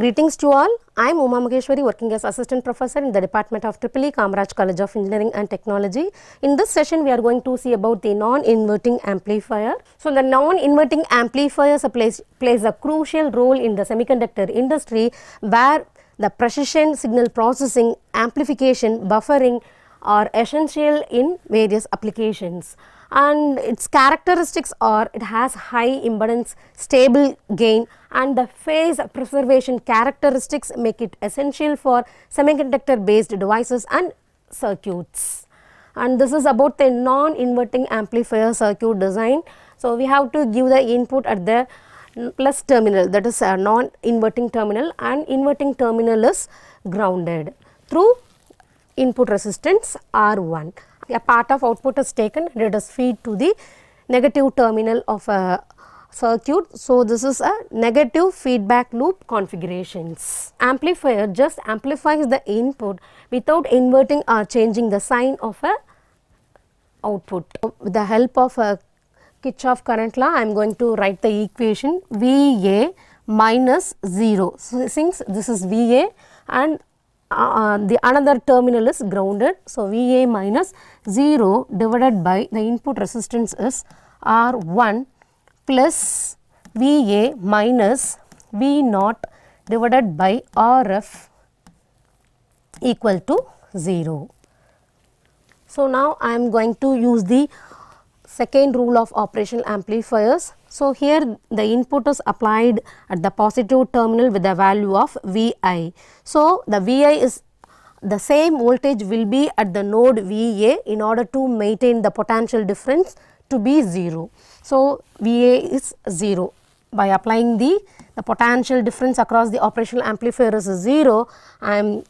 Greetings to all. I am Maheswari, working as Assistant Professor in the Department of EEE, Kamaraj College of Engineering and Technology. In this session, we are going to see about the non-inverting amplifier. So, the non-inverting amplifier plays a crucial role in the semiconductor industry, where the precision signal processing, amplification, buffering are essential in various applications. And its characteristics are it has high impedance, stable gain, and the phase preservation characteristics make it essential for semiconductor based devices and circuits. And this is about the non-inverting amplifier circuit design. So, we have to give the input at the plus terminal, that is a non-inverting terminal, and inverting terminal is grounded through input resistance R1. A part of output is taken and it is feed to the negative terminal of a circuit. So, this is a negative feedback loop configurations. Amplifier just amplifies the input without inverting or changing the sign of a output. With the help of a Kirchhoff current law, I am going to write the equation VA minus 0. So, since this is VA and the another terminal is grounded. So, VA minus 0 divided by the input resistance is R1 plus VA minus V naught divided by RF equal to 0. So, now I am going to use the second rule of operational amplifiers. So, here the input is applied at the positive terminal with the value of Vi. So, the Vi is the same voltage will be at the node Va in order to maintain the potential difference to be 0. So, Va is 0. By applying the potential difference across the operational amplifier is 0, I am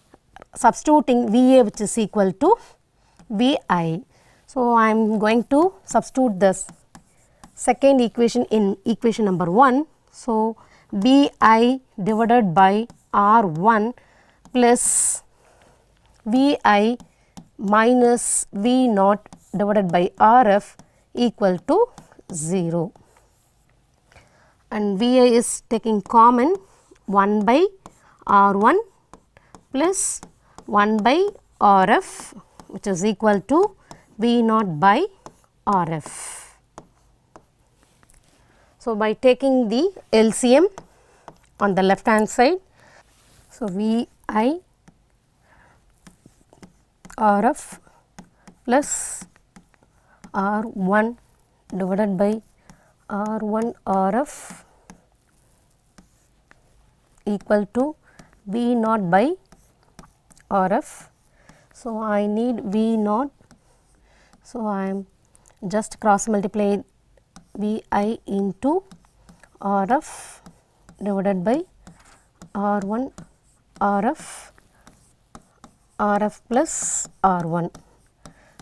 substituting Va which is equal to Vi. So, I am going to substitute this second equation in equation number 1. So, Vi divided by R1 plus Vi minus V naught divided by RF equal to 0. And Vi is taking common 1 by R1 plus 1 by RF, which is equal to V naught by RF. So, by taking the LCM on the left hand side, so Vi RF plus R1 divided by R1 RF equal to V naught by RF. So, I need V naught. So, I am just cross multiply Vi into RF divided by R1 RF plus R1.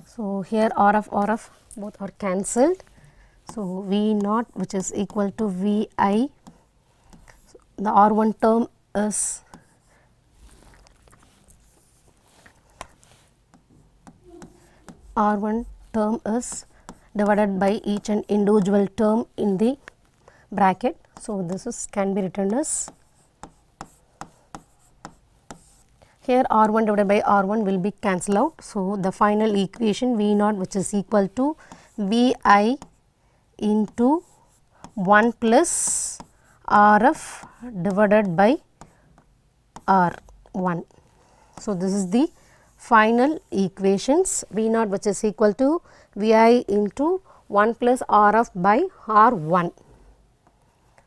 So, here RF both are cancelled. So, V naught which is equal to Vi, the R1 term is divided by each and individual term in the bracket. So, this is can be written as here R1 divided by R1 will be cancelled out. So, the final equation V naught which is equal to Vi into 1 plus RF divided by R1. So, this is the final equations V naught which is equal to Vi into 1 plus RF by R1,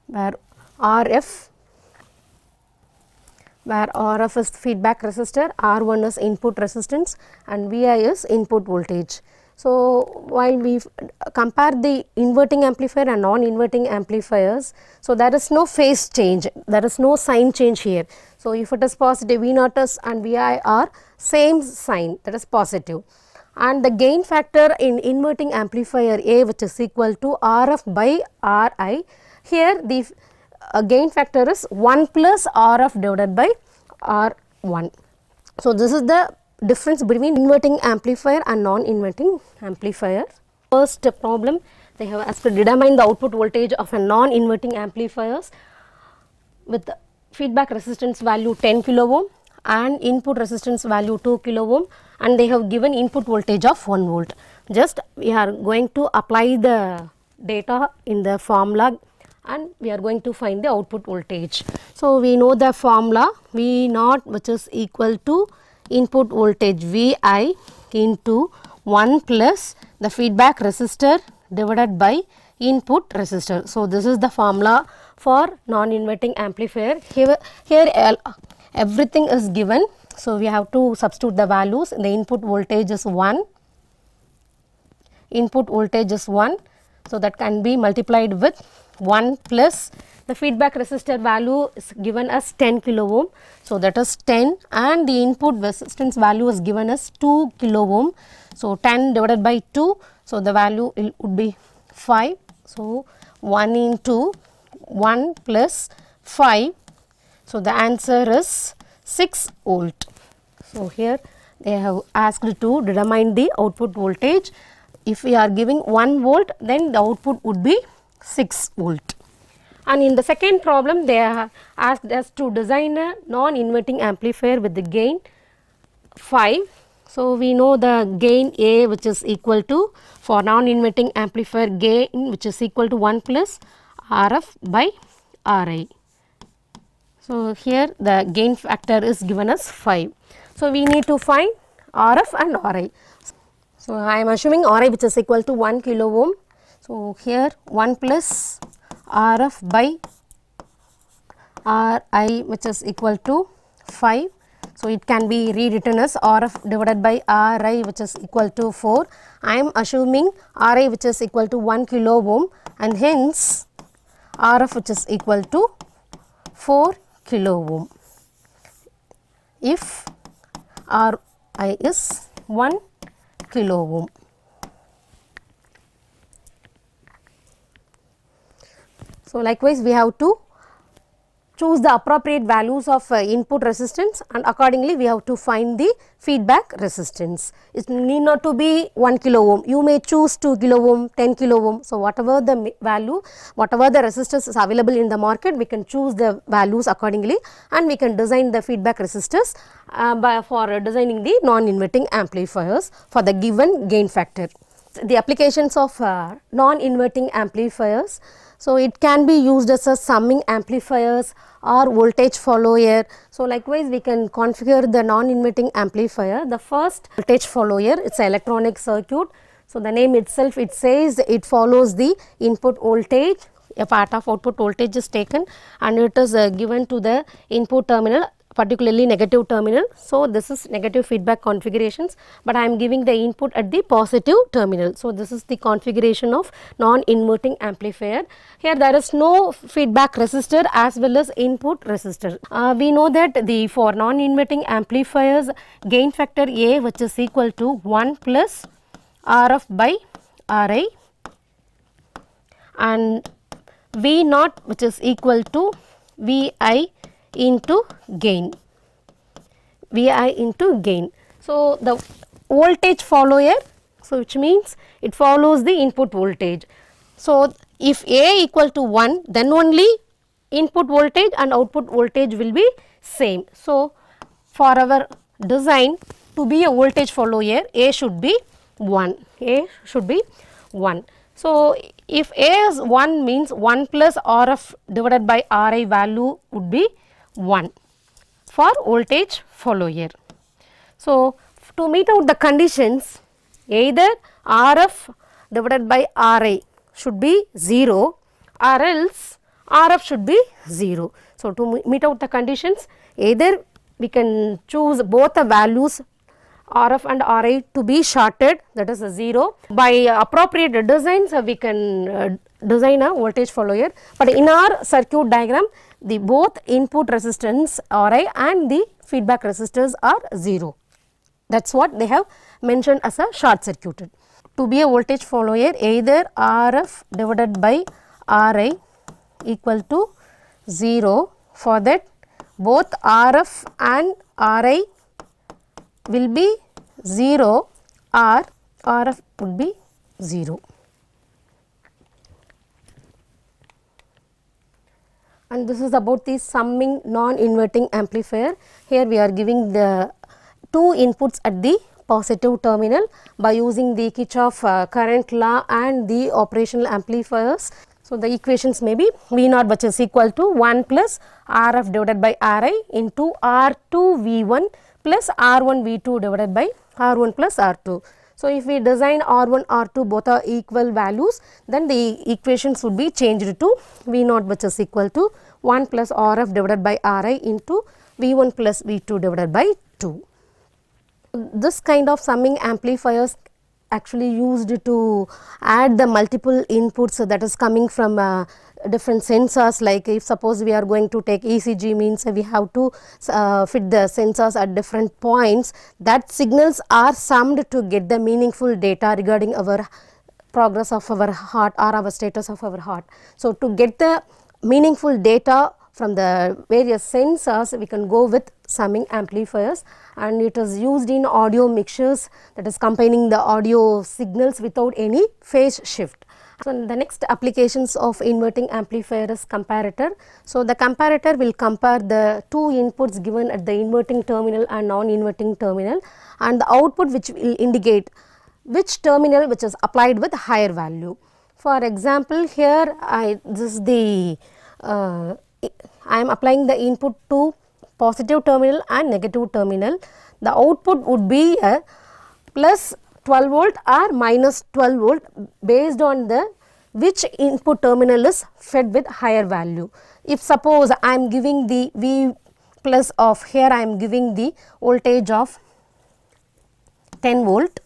where RF is feedback resistor, R1 is input resistance and Vi is input voltage. So, while we compare the inverting amplifier and non-inverting amplifiers, so there is no phase change, there is no sign change here. So, if it is positive, V naught is and Vi are same sign, that is positive. And the gain factor in inverting amplifier A which is equal to RF by Ri, here the gain factor is 1 plus RF divided by R1. So, this is the difference between inverting amplifier and non-inverting amplifier. First problem, they have asked to determine the output voltage of a non-inverting amplifiers with feedback resistance value 10 kilo ohm and input resistance value 2 kilo ohm, and they have given input voltage of 1 volt. Just we are going to apply the data in the formula and we are going to find the output voltage. So, we know the formula V naught, which is equal to input voltage V I into 1 plus the feedback resistor divided by input resistor. So, this is the formula for non-inverting amplifier. Here everything is given. So, we have to substitute the values. The input voltage is 1, input voltage is 1. So, that can be multiplied with 1 plus the feedback resistor value is given as 10 kilo ohm. So, that is 10, and the input resistance value is given as 2 kilo ohm. So, 10 divided by 2. So, the value would be 5. So, 1 into 1 plus 5. So, the answer is 6 volt. So, here they have asked to determine the output voltage. If we are giving 1 volt, then the output would be 6 volt. And in the second problem, they have asked us to design a non-inverting amplifier with the gain 5. So, we know the gain A, which is equal to, for non-inverting amplifier, gain which is equal to 1 plus RF by RI. So, here the gain factor is given as 5. So, we need to find RF and RI. So, I am assuming RI which is equal to 1 kilo ohm. So, here 1 plus RF by RI which is equal to 5. So, it can be rewritten as RF divided by RI which is equal to 4. I am assuming RI which is equal to 1 kilo ohm, and hence RF which is equal to 4 kilo ohm if RI is 1 kilo ohm. So, likewise we have to choose the appropriate values of input resistance, and accordingly we have to find the feedback resistance. It need not to be 1 kilo ohm, you may choose 2 kilo ohm, 10 kilo ohm. So, whatever the value, whatever the resistors is available in the market, we can choose the values accordingly, and we can design the feedback resistors for designing the non-inverting amplifiers for the given gain factor. The applications of non-inverting amplifiers. So, it can be used as a summing amplifiers or voltage follower. So, likewise we can configure the non-inverting amplifier. The first voltage follower, it is an electronic circuit. So, the name itself, it says it follows the input voltage, a part of output voltage is taken and it is given to the input terminal, particularly negative terminal. So, this is negative feedback configurations, but I am giving the input at the positive terminal. So, this is the configuration of non-inverting amplifier. Here there is no feedback resistor as well as input resistor. We know that the for non-inverting amplifiers, gain factor A which is equal to 1 plus RF by RI, and V naught which is equal to Vi into gain, Vi into gain. So, the voltage follower, so which means it follows the input voltage. So, if A equal to 1, then only input voltage and output voltage will be same. So, for our design to be a voltage follower, A should be 1, A should be 1. So, if A is 1 means 1 plus RF divided by RI value would be 1 for voltage follower. So, to meet out the conditions, either RF divided by RI should be 0 or else RF should be 0. So, to meet out the conditions, either we can choose both the values RF and RI to be shorted, that is a 0. By appropriate designs we can design a voltage follower, but in our circuit diagram the both input resistance RI and the feedback resistors are 0. That is what they have mentioned as a short circuited. To be a voltage follower, either RF divided by RI equal to 0, for that both RF and RI will be 0 or RF would be 0. And this is about the summing non-inverting amplifier. Here we are giving the two inputs at the positive terminal by using the Kirchhoff current law and the operational amplifiers. So, the equations may be V naught which is equal to 1 plus Rf divided by Ri into R2 V1 plus R1 V2 divided by R1 plus R2. So, if we design R1, R2 both are equal values, then the equations would be changed to V naught which is equal to 1 plus Rf divided by Ri into V1 plus V2 divided by 2. This kind of summing amplifiers actually used to add the multiple inputs that is coming from different sensors, like if suppose we are going to take ECG, means we have to fit the sensors at different points, that signals are summed to get the meaningful data regarding our progress of our heart or our status of our heart. So, to get the meaningful data from the various sensors, we can go with summing amplifiers, and it is used in audio mixtures, that is combining the audio signals without any phase shift. So, the next applications of inverting amplifier is comparator. So, the comparator will compare the two inputs given at the inverting terminal and non-inverting terminal, and the output which will indicate which terminal which is applied with higher value. For example, here this is the I am applying the input to positive terminal and negative terminal. The output would be a plus 12 volt or minus 12 volt based on the which input terminal is fed with higher value. If suppose I am giving the V plus of, here I am giving the voltage of 10 volt,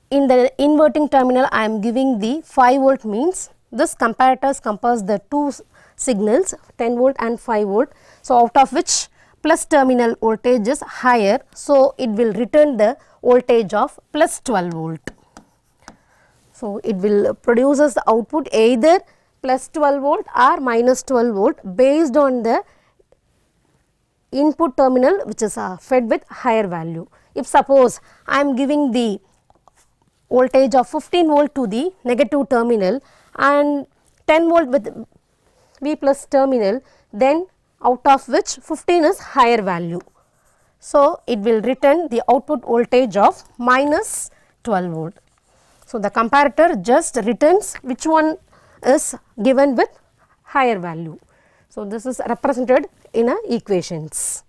in the inverting terminal I am giving the 5 volt, means this comparators compares the two signals 10 volt and 5 volt. So, out of which plus terminal voltage is higher, so it will return the voltage of plus 12 volt. So, it will produces the output either plus 12 volt or minus 12 volt based on the input terminal which is fed with higher value. If suppose I am giving the voltage of 15 volt to the negative terminal and 10 volt with V plus terminal, then out of which 15 is higher value. So, it will return the output voltage of minus 12 volt. So, the comparator just returns which one is given with higher value. So, this is represented in equations.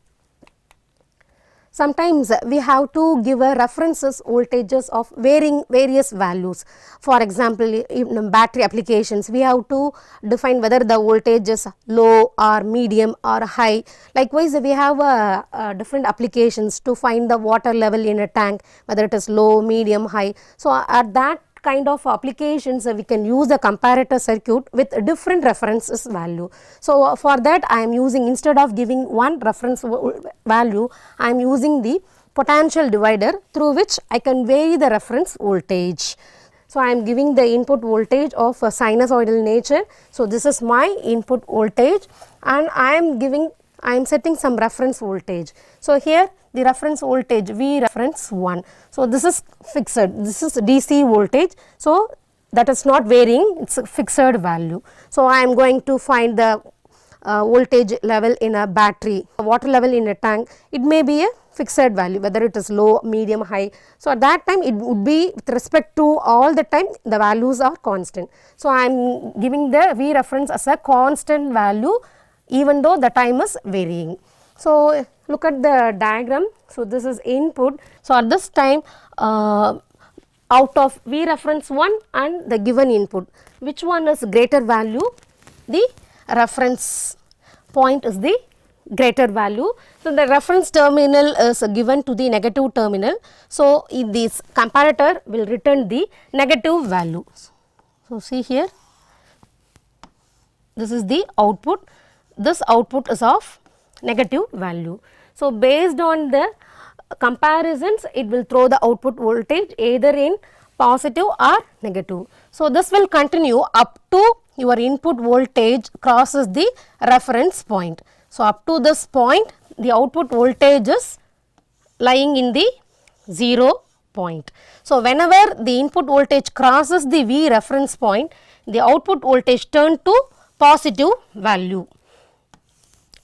Sometimes we have to give a references voltages of varying various values. For example, in battery applications, we have to define whether the voltage is low or medium or high. Likewise, we have different applications to find the water level in a tank, whether it is low, medium, high. So, at that kind of applications we can use the comparator circuit with different references value. So, for that I am using, instead of giving one reference value, I am using the potential divider through which I can vary the reference voltage. So, I am giving the input voltage of a sinusoidal nature. So, this is my input voltage and I am setting some reference voltage. So, here the reference voltage V reference 1. So, this is fixed, this is DC voltage. So, that is not varying, it is a fixed value. So, I am going to find the voltage level in a battery, water level in a tank, it may be a fixed value, whether it is low, medium, high. So, at that time it would be with respect to all the time the values are constant. So, I am giving the V reference as a constant value even though the time is varying. So, look at the diagram. So, this is input. So, at this time out of V reference 1 and the given input, which one is greater value? The reference point is the greater value. So, the reference terminal is given to the negative terminal. So, this comparator will return the negative value. So, see here, this is the output, this output is of negative value. So, based on the comparisons it will throw the output voltage either in positive or negative. So, this will continue up to your input voltage crosses the reference point. So, up to this point the output voltage is lying in the 0 point. So, whenever the input voltage crosses the V reference point, the output voltage turn to positive value.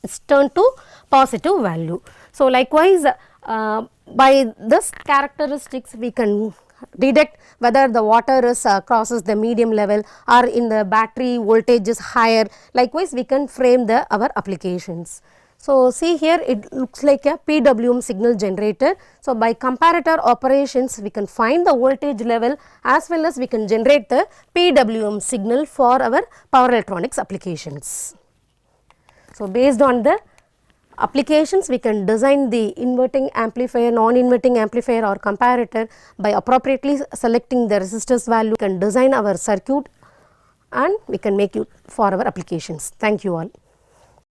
it's turned to positive value. So, likewise by this characteristics we can detect whether the water is crosses the medium level or in the battery voltage is higher. Likewise we can frame our applications. So, see here it looks like a PWM signal generator. So, by comparator operations we can find the voltage level as well as we can generate the PWM signal for our power electronics applications. So, based on the applications we can design the inverting amplifier, non-inverting amplifier or comparator. By appropriately selecting the resistors value, we can design our circuit and we can make it for our applications. Thank you all.